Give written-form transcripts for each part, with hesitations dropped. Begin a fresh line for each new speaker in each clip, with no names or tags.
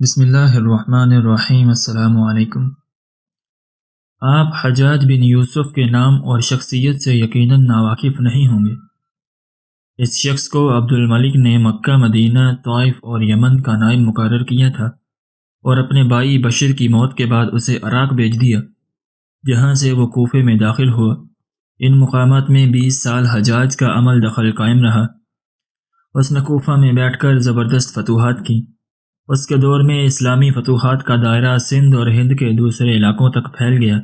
بسم اللہ الرحمن الرحیم۔ السلام علیکم۔ آپ حجاج بن یوسف کے نام اور شخصیت سے یقیناً ناواقف نہیں ہوں گے۔ اس شخص کو عبد الملک نے مکہ، مدینہ، طائف اور یمن کا نائب مقرر کیا تھا اور اپنے بھائی بشر کی موت کے بعد اسے عراق بھیج دیا، جہاں سے وہ کوفے میں داخل ہوا۔ ان مقامات میں 20 سال حجاج کا عمل دخل قائم رہا۔ اس نے کوفہ میں بیٹھ کر زبردست فتوحات کی۔ اس کے دور میں اسلامی فتوحات کا دائرہ سندھ اور ہند کے دوسرے علاقوں تک پھیل گیا،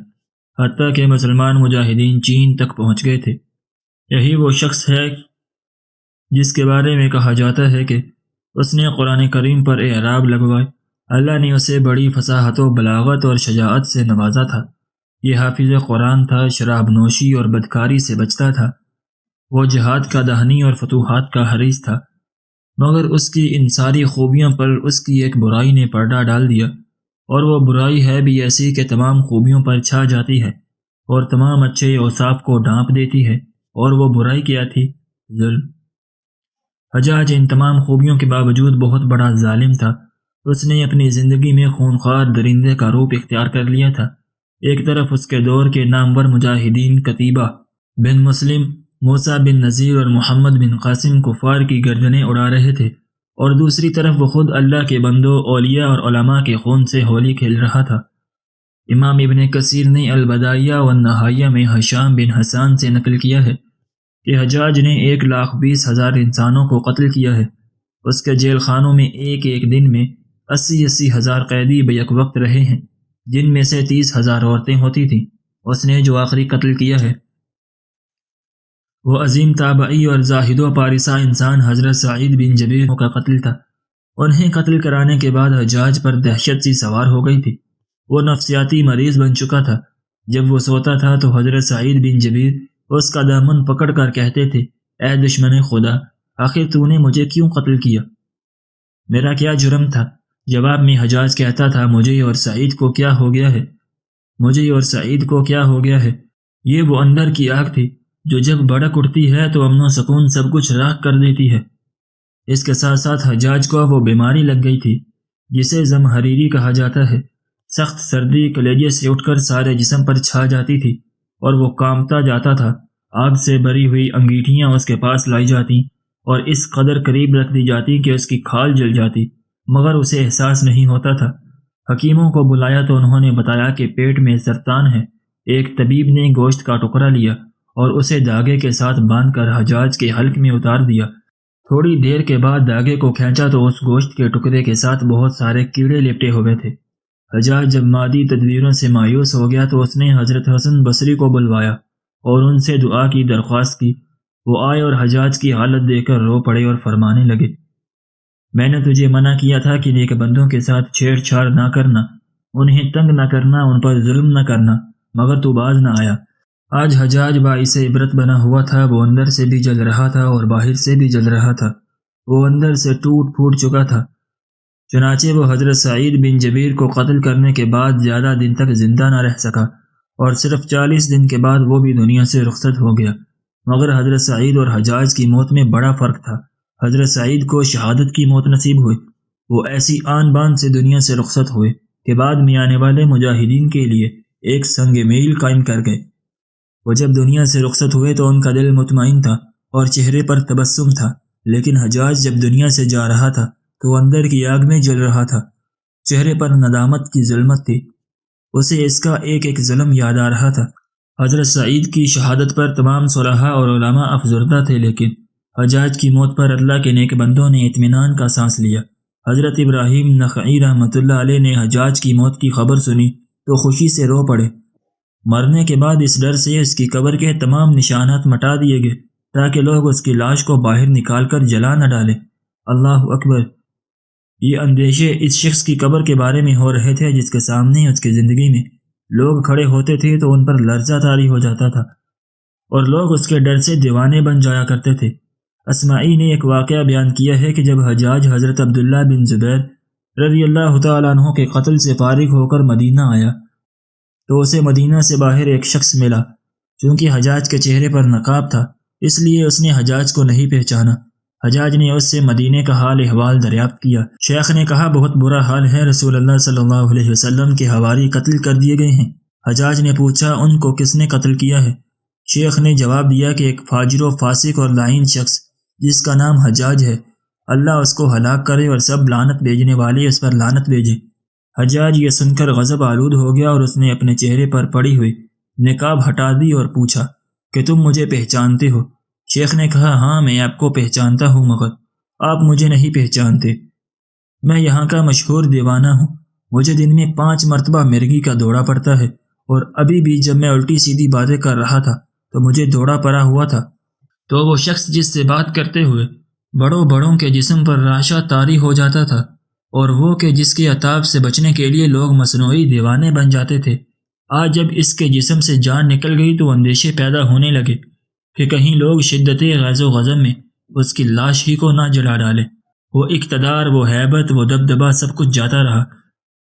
حتیٰ کہ مسلمان مجاہدین چین تک پہنچ گئے تھے۔ یہی وہ شخص ہے جس کے بارے میں کہا جاتا ہے کہ اس نے قرآن کریم پر اعراب لگوائے۔ اللہ نے اسے بڑی فصاحت و بلاغت اور شجاعت سے نوازا تھا۔ یہ حافظ قرآن تھا، شراب نوشی اور بدکاری سے بچتا تھا۔ وہ جہاد کا دہنی اور فتوحات کا حریص تھا، مگر اس کی ان ساری خوبیوں پر اس کی ایک برائی نے پردہ ڈال دیا، اور وہ برائی ہے بھی ایسی کہ تمام خوبیوں پر چھا جاتی ہے اور تمام اچھے اوصاف کو ڈھانپ دیتی ہے۔ اور وہ برائی کیا تھی؟ ظلم۔ حجاج ان تمام خوبیوں کے باوجود بہت بڑا ظالم تھا۔ اس نے اپنی زندگی میں خونخوار درندے کا روپ اختیار کر لیا تھا۔ ایک طرف اس کے دور کے نامور مجاہدین قتیبہ بن مسلم، موسیٰ بن نذیر اور محمد بن قاسم کفار کی گردنیں اڑا رہے تھے، اور دوسری طرف وہ خود اللہ کے بندوں، اولیاء اور علماء کے خون سے ہولی کھیل رہا تھا۔ امام ابن کثیر نے البدائیہ والنہائیہ میں ہشام بن حسان سے نقل کیا ہے کہ حجاج نے 1,20,000 انسانوں کو قتل کیا ہے۔ اس کے جیل خانوں میں ایک دن میں 80 ہزار قیدی بیک وقت رہے ہیں، جن میں سے 30,000 عورتیں ہوتی تھیں۔ اس نے جو آخری قتل کیا ہے وہ عظیم تابعی اور زاہد و پارسہ انسان حضرت سعید بن جبیر کا قتل تھا۔ انہیں قتل کرانے کے بعد حجاج پر دہشت سی سوار ہو گئی تھی۔ وہ نفسیاتی مریض بن چکا تھا۔ جب وہ سوتا تھا تو حضرت سعید بن جبیر اس کا دامن پکڑ کر کہتے تھے، اے دشمن خدا، آخر تو نے مجھے کیوں قتل کیا؟ میرا کیا جرم تھا؟ جواب میں حجاج کہتا تھا، مجھے اور سعید کو کیا ہو گیا ہے؟ مجھے اور سعید کو کیا ہو گیا ہے؟ یہ وہ اندر کی آگ تھی جو جب بھڑک اٹھتی ہے تو امن و سکون سب کچھ راکھ کر دیتی ہے۔ اس کے ساتھ ساتھ حجاج کو وہ بیماری لگ گئی تھی جسے زمہریری کہا جاتا ہے۔ سخت سردی کلیجے سے اٹھ کر سارے جسم پر چھا جاتی تھی اور وہ کانپتا جاتا تھا۔ آگ سے بھری ہوئی انگیٹھیاں اس کے پاس لائی جاتی اور اس قدر قریب رکھ دی جاتی کہ اس کی کھال جل جاتی، مگر اسے احساس نہیں ہوتا تھا۔ حکیموں کو بلایا تو انہوں نے بتایا کہ پیٹ میں سرطان ہے۔ ایک طبیب نے گوشت کا ٹکڑا لیا اور اسے دھاگے کے ساتھ باندھ کر حجاج کے حلق میں اتار دیا۔ تھوڑی دیر کے بعد دھاگے کو کھینچا تو اس گوشت کے ٹکڑے کے ساتھ بہت سارے کیڑے لپٹے ہوئے تھے۔ حجاج جب مادی تدبیروں سے مایوس ہو گیا تو اس نے حضرت حسن بصری کو بلوایا اور ان سے دعا کی درخواست کی۔ وہ آئے اور حجاج کی حالت دیکھ کر رو پڑے اور فرمانے لگے، میں نے تجھے منع کیا تھا کہ نیک بندوں کے ساتھ چھیڑ چھاڑ نہ کرنا، انہیں تنگ نہ کرنا، ان پر ظلم نہ کرنا، مگر تو باز نہ آیا۔ آج حجاج باعث عبرت بنا ہوا تھا۔ وہ اندر سے بھی جل رہا تھا اور باہر سے بھی جل رہا تھا۔ وہ اندر سے ٹوٹ پھوٹ چکا تھا۔ چنانچہ وہ حضرت سعید بن جبیر کو قتل کرنے کے بعد زیادہ دن تک زندہ نہ رہ سکا اور صرف 40 دن کے بعد وہ بھی دنیا سے رخصت ہو گیا۔ مگر حضرت سعید اور حجاج کی موت میں بڑا فرق تھا۔ حضرت سعید کو شہادت کی موت نصیب ہوئی۔ وہ ایسی آن بان سے دنیا سے رخصت ہوئے کہ بعد میں آنے والے مجاہدین کے لیے ایک سنگ میل قائم کر گئے۔ وہ جب دنیا سے رخصت ہوئے تو ان کا دل مطمئن تھا اور چہرے پر تبسم تھا، لیکن حجاج جب دنیا سے جا رہا تھا تو اندر کی آگ میں جل رہا تھا۔ چہرے پر ندامت کی ظلمت تھی۔ اسے اس کا ایک ظلم یاد آ رہا تھا۔ حضرت سعید کی شہادت پر تمام صلحاء اور علماء افزردہ تھے، لیکن حجاج کی موت پر اللہ کے نیک بندوں نے اطمینان کا سانس لیا۔ حضرت ابراہیم نخعی رحمۃ اللہ علیہ نے حجاج کی موت کی خبر سنی تو خوشی سے رو پڑے۔ مرنے کے بعد اس ڈر سے اس کی قبر کے تمام نشانات مٹا دیے گئے تاکہ لوگ اس کی لاش کو باہر نکال کر جلا نہ ڈالیں۔ اللہ اکبر! یہ اندیشے اس شخص کی قبر کے بارے میں ہو رہے تھے جس کے سامنے اس کی زندگی میں لوگ کھڑے ہوتے تھے تو ان پر لرزہ طاری ہو جاتا تھا اور لوگ اس کے ڈر سے دیوانے بن جایا کرتے تھے۔ اسماعی نے ایک واقعہ بیان کیا ہے کہ جب حجاج حضرت عبداللہ بن زبیر رضی اللہ تعالیٰ عنہ کے قتل سے فارغ ہو کر مدینہ آیا تو اسے مدینہ سے باہر ایک شخص ملا۔ چونکہ حجاج کے چہرے پر نقاب تھا اس لیے اس نے حجاج کو نہیں پہچانا۔ حجاج نے اس سے مدینے کا حال احوال دریافت کیا۔ شیخ نے کہا بہت برا حال ہے، رسول اللہ صلی اللہ علیہ وسلم کے حواری قتل کر دیے گئے ہیں۔ حجاج نے پوچھا ان کو کس نے قتل کیا ہے؟ شیخ نے جواب دیا کہ ایک فاجر و فاسق اور لعین شخص جس کا نام حجاج ہے، اللہ اس کو ہلاک کرے اور سب لعنت بھیجنے والے اس پر لعنت بھیجے۔ حجاج یہ سن کر غضب آلود ہو گیا اور اس نے اپنے چہرے پر پڑی ہوئی نقاب ہٹا دی اور پوچھا کہ تم مجھے پہچانتے ہو؟ شیخ نے کہا ہاں میں آپ کو پہچانتا ہوں، مگر آپ مجھے نہیں پہچانتے۔ میں یہاں کا مشہور دیوانہ ہوں، مجھے دن میں 5 مرتبہ مرگی کا دورہ پڑتا ہے، اور ابھی بھی جب میں الٹی سیدھی باتیں کر رہا تھا تو مجھے دورہ پڑا ہوا تھا۔ تو وہ شخص جس سے بات کرتے ہوئے بڑوں کے جسم پر راشا طاری ہو جاتا تھا، اور وہ کہ جس کے عطاب سے بچنے کے لیے لوگ مصنوعی دیوانے بن جاتے تھے، آج جب اس کے جسم سے جان نکل گئی تو اندیشے پیدا ہونے لگے کہ کہیں لوگ شدت غیظ و غضب میں اس کی لاش ہی کو نہ جلا ڈالے۔ وہ اقتدار، وہ ہیبت، وہ دبدبہ سب کچھ جاتا رہا۔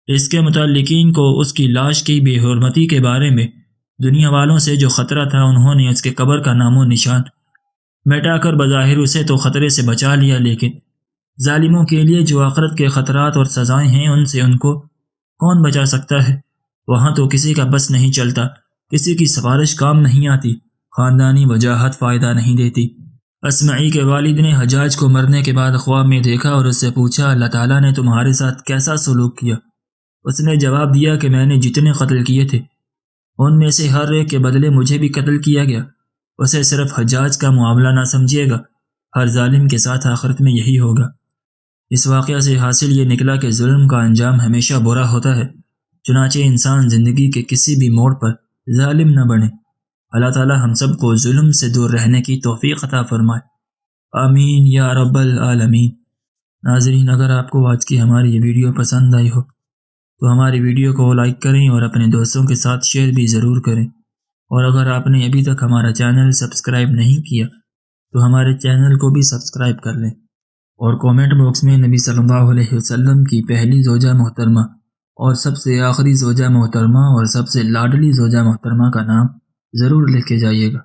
اس کے متعلقین کو اس کی لاش کی بے حرمتی کے بارے میں دنیا والوں سے جو خطرہ تھا، انہوں نے اس کے قبر کا نام و نشان مٹا کر بظاہر اسے تو خطرے سے بچا لیا، لیکن ظالموں کے لیے جو آخرت کے خطرات اور سزائیں ہیں ان سے ان کو کون بچا سکتا ہے؟ وہاں تو کسی کا بس نہیں چلتا، کسی کی سفارش کام نہیں آتی، خاندانی وجاہت فائدہ نہیں دیتی۔ اسمعی کے والد نے حجاج کو مرنے کے بعد خواب میں دیکھا اور اس سے پوچھا اللہ تعالیٰ نے تمہارے ساتھ کیسا سلوک کیا؟ اس نے جواب دیا کہ میں نے جتنے قتل کیے تھے ان میں سے ہر ایک کے بدلے مجھے بھی قتل کیا گیا۔ اسے صرف حجاج کا معاملہ نہ سمجھیے گا، ہر ظالم کے ساتھ آخرت میں یہی ہوگا۔ اس واقعہ سے حاصل یہ نکلا کہ ظلم کا انجام ہمیشہ برا ہوتا ہے، چنانچہ انسان زندگی کے کسی بھی موڑ پر ظالم نہ بنے۔ اللہ تعالی ہم سب کو ظلم سے دور رہنے کی توفیق عطا فرمائے، آمین یا رب العالمین۔ ناظرین، اگر آپ کو آج کی ہماری یہ ویڈیو پسند آئی ہو تو ہماری ویڈیو کو لائک کریں اور اپنے دوستوں کے ساتھ شیئر بھی ضرور کریں، اور اگر آپ نے ابھی تک ہمارا چینل سبسکرائب نہیں کیا تو ہمارے چینل کو بھی سبسکرائب کر لیں، اور کومنٹ باکس میں نبی صلی اللہ علیہ وسلم کی پہلی زوجہ محترمہ اور سب سے آخری زوجہ محترمہ اور سب سے لاڈلی زوجہ محترمہ کا نام ضرور لکھ کے جائیے گا۔